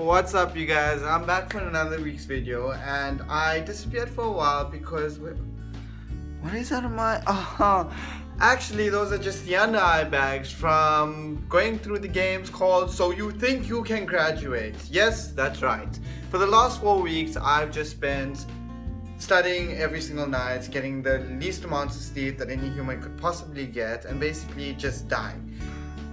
What's up, you guys? I'm back for another week's video, and I disappeared for a while because what is that on my actually those are just the under eye bags from going through the games called So You Think You Can Graduate. Yes, that's right. For the last 4 weeks I've just spent studying every single night, getting the least amount of sleep that any human could possibly get, and basically just dying.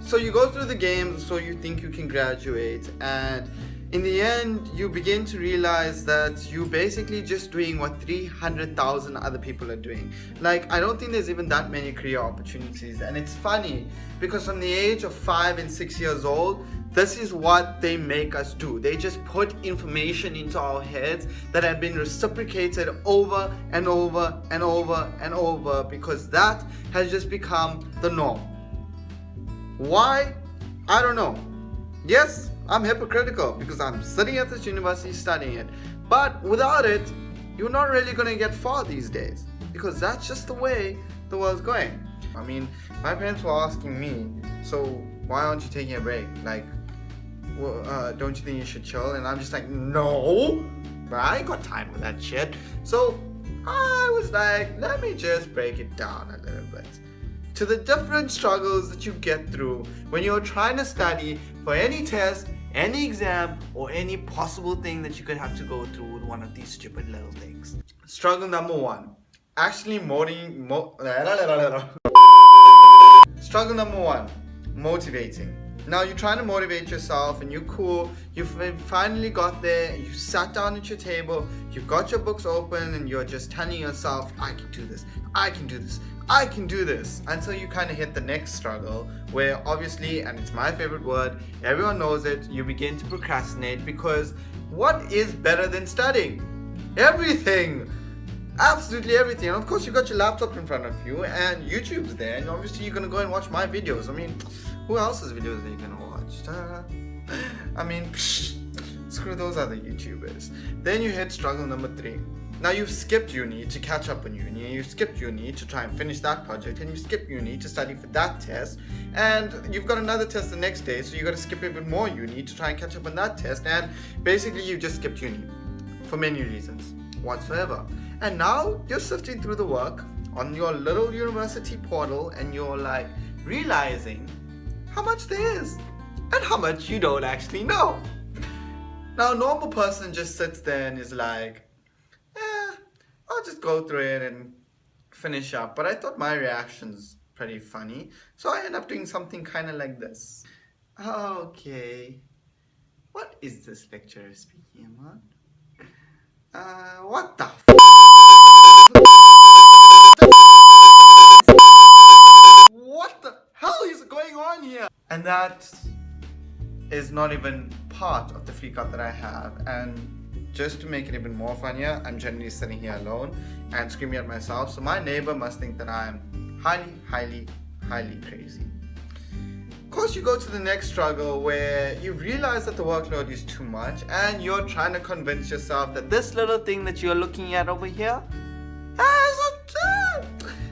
So you go through the games so you think you can graduate, and in the end you begin to realize that you're basically just doing what 300,000 other people are doing. Like, I don't think there's even that many career opportunities, and it's funny because from the age of 5 and 6 years old, this is what they make us do. They just put information into our heads that have been reciprocated over and over and over and over, because that has just become the norm. Why? I don't know. Yes, I'm hypocritical because I'm sitting at this university studying it, but without it, you're not really going to get far these days, because that's just the way the world's going. I mean, my parents were asking me, so why aren't you taking a break? Like, don't you think you should chill? And I'm just like, no, but I ain't got time for that shit. So I was like, let me just break it down a little bit to the different struggles that you get through when you're trying to study for any test, any exam, or any possible thing that you could have to go through with one of these stupid little things. Struggle number 1. Actually Struggle number 1. Motivating. Now you're trying to motivate yourself and you're cool, you've finally got there, you sat down at your table, you've got your books open, and you're just telling yourself, I can do this, I can do this, I can do this, until you kind of hit the next struggle where obviously, and it's my favorite word, everyone knows it, you begin to procrastinate, because what is better than studying? Everything! Absolutely everything. And of course you got your laptop in front of you and YouTube's there, and obviously you're gonna go and watch my videos. I mean, who else's videos are you gonna watch? I mean, screw those other YouTubers. Then you hit struggle number 3. Now you've skipped uni to catch up on uni, and you've skipped uni to try and finish that project, and you skipped uni to study for that test, and you've got another test the next day, so you got to skip even more uni to try and catch up on that test, and basically you just skipped uni for many reasons whatsoever. And now you're sifting through the work on your little university portal, and you're like realizing how much there is and how much you don't actually know. Now a normal person just sits there and is like, I'll just go through it and finish up. But I thought my reaction's pretty funny, so I end up doing something kind of like this. Okay, what is this lecturer speaking about? What the what the hell is going on here? And that is not even part of the freak out that I have. And just to make it even more funnier, I'm generally sitting here alone and screaming at myself, so my neighbor must think that I'm highly crazy. Of course, you go to the next struggle where you realize that the workload is too much, and you're trying to convince yourself that this little thing that you're looking at over here,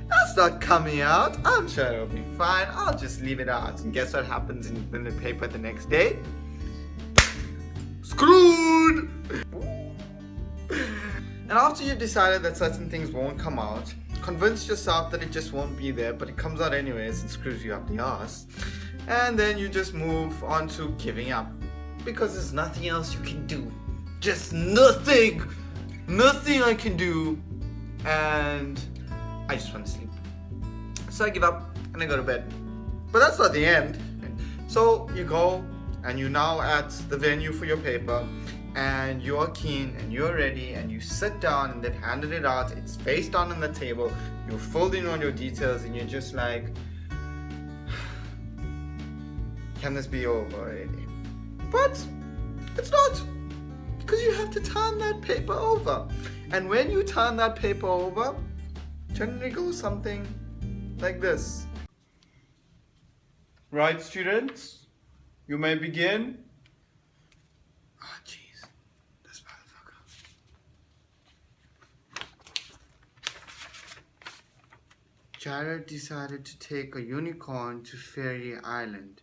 that's not coming out. I'm sure it'll be fine. I'll just leave it out. And guess what happens in the paper the next day? Screwed! And after you've decided that certain things won't come out, convince yourself that it just won't be there, but it comes out anyways and screws you up the ass. And then you just move on to giving up, because there's nothing else you can do. Just nothing I can do, and I just want to sleep. So I give up and I go to bed. But that's not the end. So you go and you're now at the venue for your paper, and you're keen and you're ready, and you sit down and they've handed it out, it's face down on the table, you're filled in on your details, and you're just like, can this be over already? But it's not, because you have to turn that paper over. And when you turn that paper over, generally goes something like this. Right, students, you may begin. Oh jeez, this motherfucker. Jared decided to take a unicorn to Fairy Island.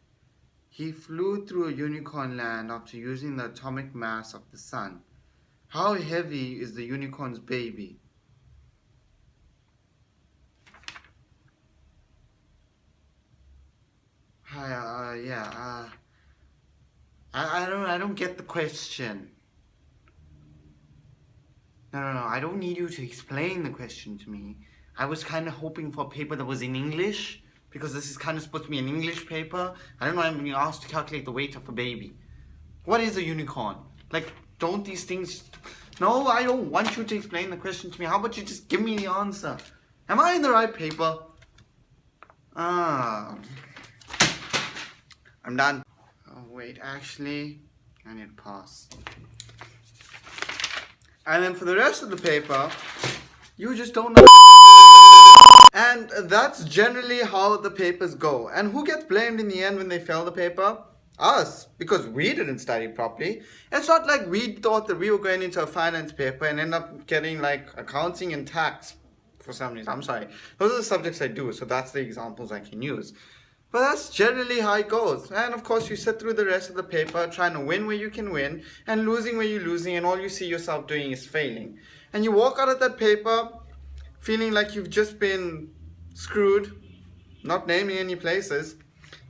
He flew through a unicorn land after using the atomic mass of the sun. How heavy is the unicorn's baby? I don't get the question. No, I don't need you to explain the question to me. I was kind of hoping for a paper that was in English, because this is kind of supposed to be an English paper. I don't know, I'm being asked to calculate the weight of a baby. What is a unicorn? Like, don't these things... No, I don't want you to explain the question to me. How about you just give me the answer? Am I in the right paper? I'm done. Oh, wait, actually, I need to pass. And then for the rest of the paper, you just don't know. And that's generally how the papers go. And who gets blamed in the end when they fail the paper? Us, because we didn't study properly. It's not like we thought that we were going into a finance paper and end up getting like accounting and tax for some reason. I'm sorry. Those are the subjects I do, so that's the examples I can use. But that's generally how it goes. And of course, you sit through the rest of the paper trying to win where you can win and losing where you're losing, and all you see yourself doing is failing. And you walk out of that paper feeling like you've just been screwed, not naming any places,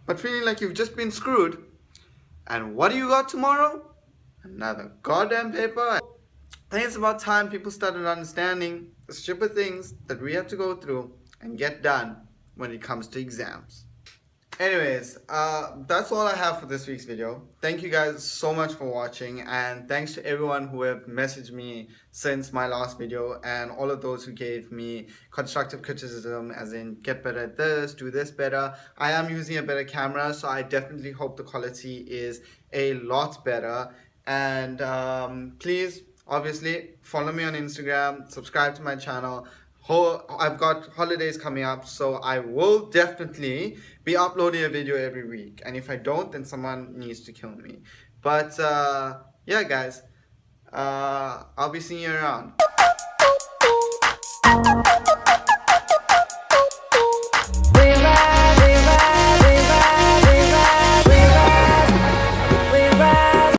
but feeling like you've just been screwed. And what do you got tomorrow? Another goddamn paper. I think it's about time people started understanding the stupid things that we have to go through and get done when it comes to exams. Anyways, that's all I have for this week's video. Thank you guys so much for watching, and thanks to everyone who have messaged me since my last video, and all of those who gave me constructive criticism, as in get better at this, do this better. I am using a better camera, so I definitely hope the quality is a lot better. And please, obviously, follow me on Instagram, subscribe to my channel. I've got holidays coming up, so I will definitely be uploading a video every week. And if I don't, then someone needs to kill me. But yeah, guys, I'll be seeing you around.